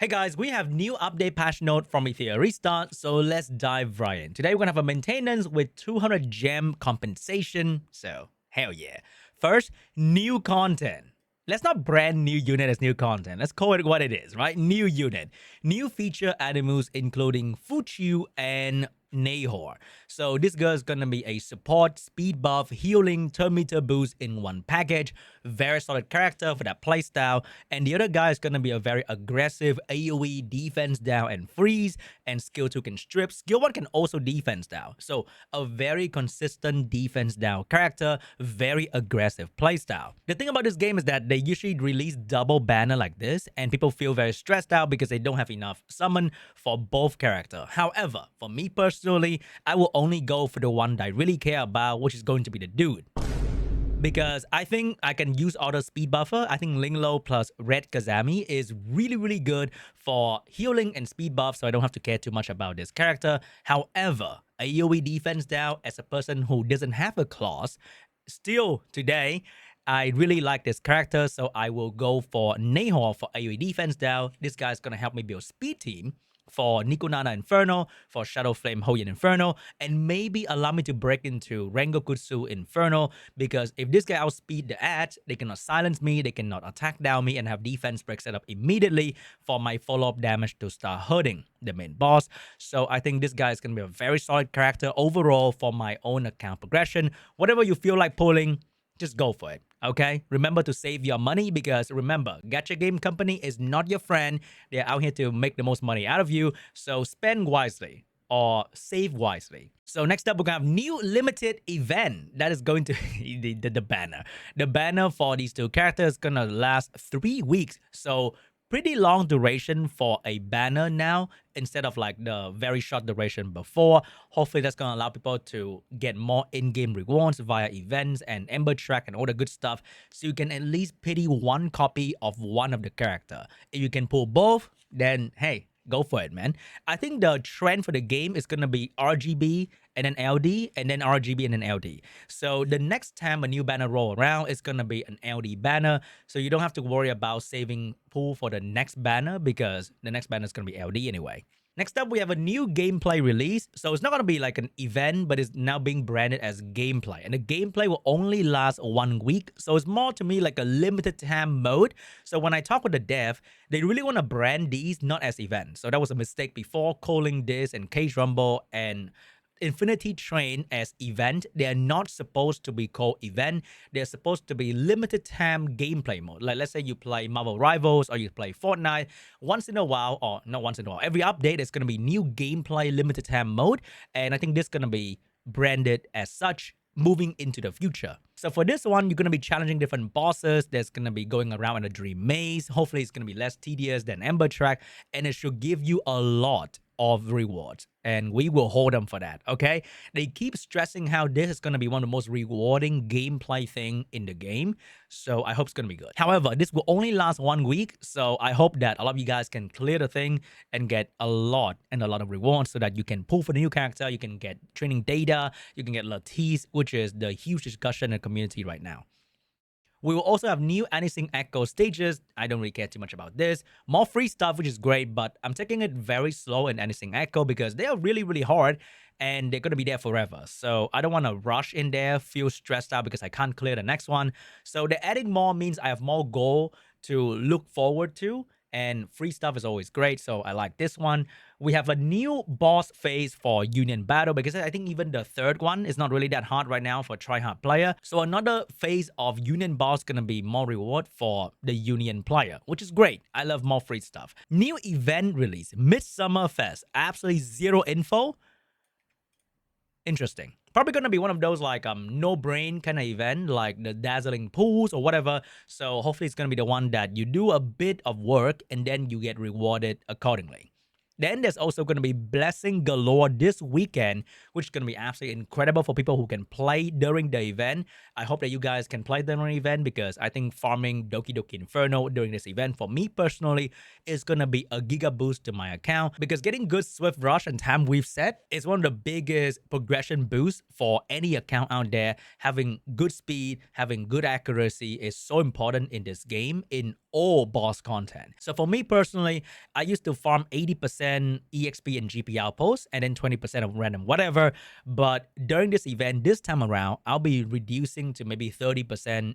Hey guys, we have new update patch note from Etheria restart, so let's dive right in. Today we're gonna have a maintenance with 200 gem compensation, so hell yeah. First, new content. Let's not brand new unit as new content. Let's call it what it is, right? New unit. New feature animals including Fuchu and Nahor. So this girl is gonna be a support, speed buff, healing, turn meter boost in one package. Very solid character for that playstyle. And the other guy is gonna be a very aggressive AoE defense down and freeze, and skill 2 can strip. Skill 1 can also defense down. So a very consistent defense down character, very aggressive playstyle. The thing about this game is that they usually release double banner like this, and people feel very stressed out because they don't have enough summon for both character. However, for me personally, I will only go for the one that I really care about, which is going to be the dude. Because I think I can use auto speed buffer. I think Linglo plus Red Kazami is really good for healing and speed buff, so I don't have to care too much about this character. However, AoE defense down as a person who doesn't have a clause, still today, I really like this character, so I will go for Nahor for AoE defense down. This guy's gonna help me build speed team for Nikonana Inferno, for Shadow Flame Hoyan Inferno, and maybe allow me to break into Rengokutsu Inferno, because if this guy outspeed the ads, they cannot silence me, they cannot attack down me, and have defense break set up immediately for my follow-up damage to start hurting the main boss. So I think this guy is going to be a very solid character overall for my own account progression. Whatever you feel like pulling, just go for it. Okay, remember to save your money, because remember, gacha game company is not your friend. They're out here to make the most money out of you, so spend wisely or save wisely. So next up, we're gonna have new limited event that is going to the banner. The banner for these two characters is gonna last 3 weeks, so pretty long duration for a banner now, instead of like the very short duration before. Hopefully that's going to allow people to get more in-game rewards via events and Ember Track and all the good stuff, so you can at least pity one copy of one of the character. If you can pull both, then hey, go for it, man. I think the trend for the game is going to be RGB and then LD, and then RGB and then LD. So the next time a new banner roll around, it's going to be an LD banner. So you don't have to worry about saving pool for the next banner, because the next banner is going to be LD anyway. Next up, we have a new gameplay release. So it's not going to be like an event, but it's now being branded as gameplay. And the gameplay will only last 1 week. So it's more to me like a limited time mode. So when I talk with the dev, they really want to brand these not as events. So that was a mistake before, calling this and Cage Rumble and Infinity Train as event. They are not supposed to be called event. They're supposed to be limited time gameplay mode. Like let's say you play Marvel Rivals or you play Fortnite, once in a while, or not once in a while, every update there's going to be new gameplay limited time mode, and I think this is going to be branded as such moving into the future. So for this one, you're going to be challenging different bosses. There's going to be going around in a dream maze. Hopefully it's going to be less tedious than Ember Track, and it should give you a lot of rewards, and we will hold them for that. Okay, they keep stressing how this is going to be one of the most rewarding gameplay thing in the game, so I hope it's going to be good. However, this will only last 1 week, so I hope that a lot of you guys can clear the thing and get a lot of rewards, so that you can pull for the new character, you can get training data, you can get Latisse, which is the huge discussion in the community right now. We will also have new Anything Echo stages. I don't really care too much about this. More free stuff, which is great, but I'm taking it very slow in Anything Echo because they are really hard and they're going to be there forever. So I don't want to rush in there, feel stressed out because I can't clear the next one. So the adding more means I have more goal to look forward to, and free stuff is always great, so I like this one. We have a new boss phase for Union Battle, because I think even the third one is not really that hard right now for tryhard player. So another phase of Union boss gonna be more reward for the Union player, which is great. I love more free stuff. New event release, Midsummer Fest. Absolutely zero info. Interesting. Probably gonna be one of those like no brain kind of event, like the dazzling pools or whatever. So hopefully it's gonna be the one that you do a bit of work and then you get rewarded accordingly. Then there's also going to be Blessing Galore this weekend, which is going to be absolutely incredible for people who can play during the event. I hope that you guys can play during the event, because I think farming Doki Doki Inferno during this event, for me personally, is going to be a giga boost to my account, because getting good Swift Rush and Time Weave set is one of the biggest progression boosts for any account out there. Having good speed, having good accuracy is so important in this game in all boss content. So for me personally, I used to farm 80% EXP and GP outposts and then 20% of random whatever. But during this event, this time around, I'll be reducing to maybe 30%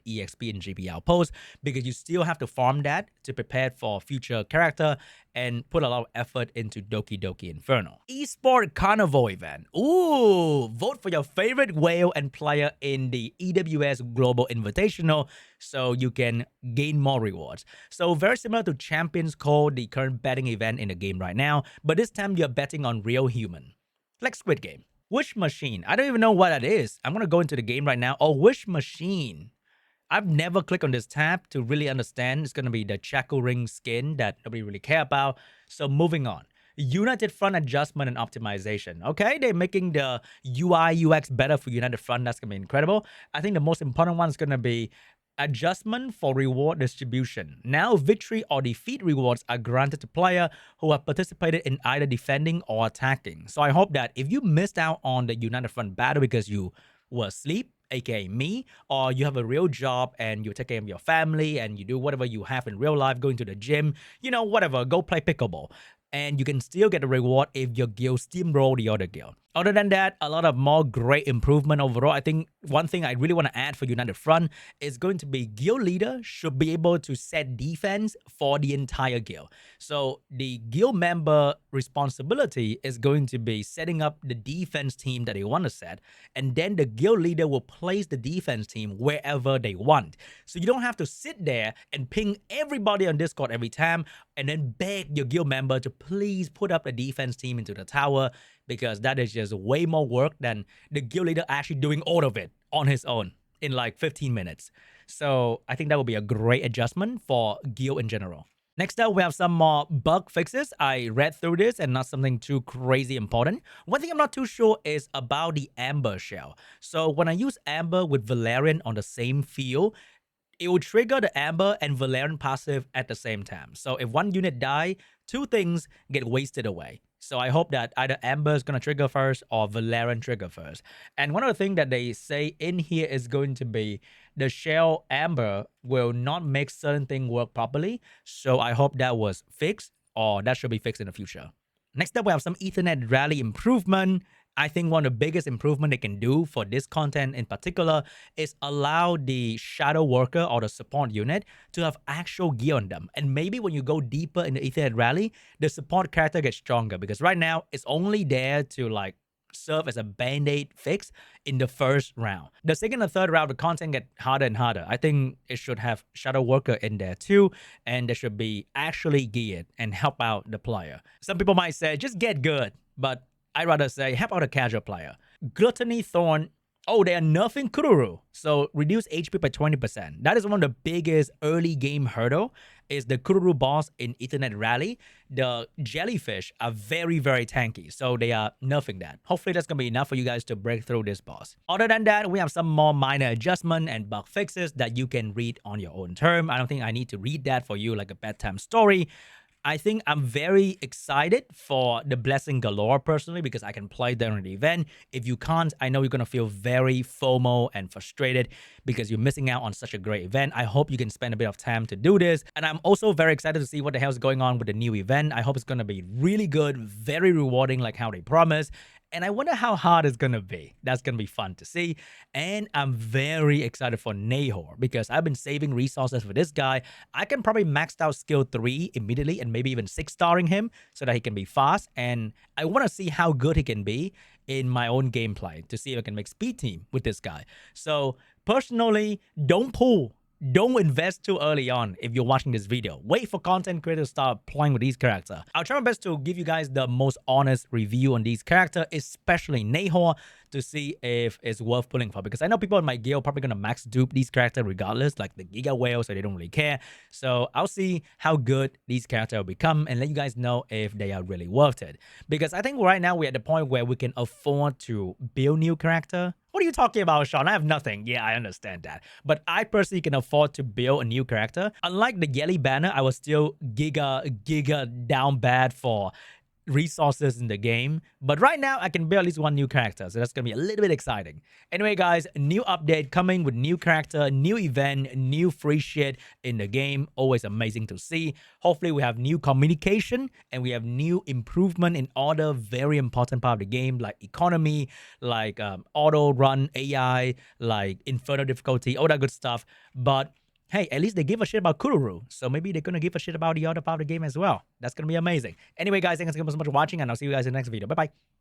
EXP and GP outposts because you still have to farm that to prepare for future character and put a lot of effort into Doki Doki Inferno. Esport Carnival event. Ooh, vote for your favorite whale and player in the EWS Global Invitational so you can gain more rewards. So very similar to Champions Code, the current betting event in the game right now, but this time you're betting on real human, like Squid Game. Wish Machine. I don't even know what that is. I'm gonna go into the game right now. Oh, Wish Machine. I've never clicked on this tab to really understand. It's going to be the Chaco Ring skin that nobody really care about. So moving on. United Front adjustment and optimization. Okay, they're making the UI UX better for United Front. That's going to be incredible. I think the most important one is going to be adjustment for reward distribution. Now, victory or defeat rewards are granted to players who have participated in either defending or attacking. So I hope that if you missed out on the United Front battle because you were asleep, aka me, or you have a real job and you take care of your family and you do whatever you have in real life, going to the gym, whatever, go play pickleball. And you can still get a reward if your guild steamroll the other guild. Other than that, a lot of more great improvement overall. I think one thing I really want to add for United Front is going to be guild leader should be able to set defense for the entire guild. So the guild member responsibility is going to be setting up the defense team that they want to set, and then the guild leader will place the defense team wherever they want. So you don't have to sit there and ping everybody on Discord every time and then beg your guild member to please put up a defense team into the tower, because that is just way more work than the guild leader actually doing all of it on his own in like 15 minutes. So I think that will be a great adjustment for guild in general. Next up, we have some more bug fixes. I read through this and not something too crazy important. One thing I'm not too sure is about the Amber shell. So when I use Amber with Valerian on the same field, it will trigger the Amber and Valerian passive at the same time. So if one unit die, two things get wasted away. So I hope that either Amber is going to trigger first or Valerian trigger first. And one of the things that they say in here is going to be the shell Amber will not make certain things work properly. So I hope that was fixed, or that should be fixed in the future. Next up, we have some Ethernet rally improvement. I think one of the biggest improvement they can do for this content in particular is allow the shadow worker or the support unit to have actual gear on them. And maybe when you go deeper in the Ethernet rally, the support character gets stronger, because right now it's only there to like serve as a band-aid fix in the first round. The second and third round, the content get harder and harder. I think it should have Shadow Worker in there too, and they should be actually geared and help out the player. Some people might say, just get good, but I'd rather say, help out a casual player. Gluttony Thorn. Oh, they are nerfing Kururu. So reduce HP by 20%. That is one of the biggest early game hurdle, is the Kururu boss in Ethernet Rally. The jellyfish are very, very tanky. So they are nerfing that. Hopefully that's going to be enough for you guys to break through this boss. Other than that, we have some more minor adjustment and bug fixes that you can read on your own term. I don't think I need to read that for you like a bedtime story. I think I'm very excited for the Blessing Galore personally, because I can play during the event. If you can't, I know you're going to feel very FOMO and frustrated because you're missing out on such a great event. I hope you can spend a bit of time to do this. And I'm also very excited to see what the hell is going on with the new event. I hope it's going to be really good, very rewarding like how they promised. And I wonder how hard it's going to be. That's going to be fun to see. And I'm very excited for Nahor, because I've been saving resources for this guy. I can probably max out skill 3 immediately and maybe even 6-starring him so that he can be fast. And I want to see how good he can be in my own gameplay to see if I can make speed team with this guy. So personally, don't pull. Don't invest too early on if you're watching this video. Wait for content creators to start playing with these characters. I'll try my best to give you guys the most honest review on these characters, especially Nahor, to see if it's worth pulling for. Because I know people in my guild are probably going to max dupe these characters regardless, like the Giga Whale, so they don't really care. So I'll see how good these characters will become and let you guys know if they are really worth it. Because I think right now we're at the point where we can afford to build new character. What are you talking about, Sean? I have nothing. Yeah, I understand that. But I personally can afford to build a new character. Unlike the Yelly Banner, I was still giga down bad for resources in the game. But right now, I can build at least one new character, so that's gonna be a little bit exciting. Anyway, guys, new update coming with new character, new event, new free shit in the game. Always amazing to see. Hopefully, we have new communication and we have new improvement in other very important part of the game, like economy, like auto run AI, like inferno difficulty, all that good stuff. But hey, at least they give a shit about Kururu. So maybe they're going to give a shit about the other part of the game as well. That's going to be amazing. Anyway, guys, thanks so much for watching, and I'll see you guys in the next video. Bye-bye.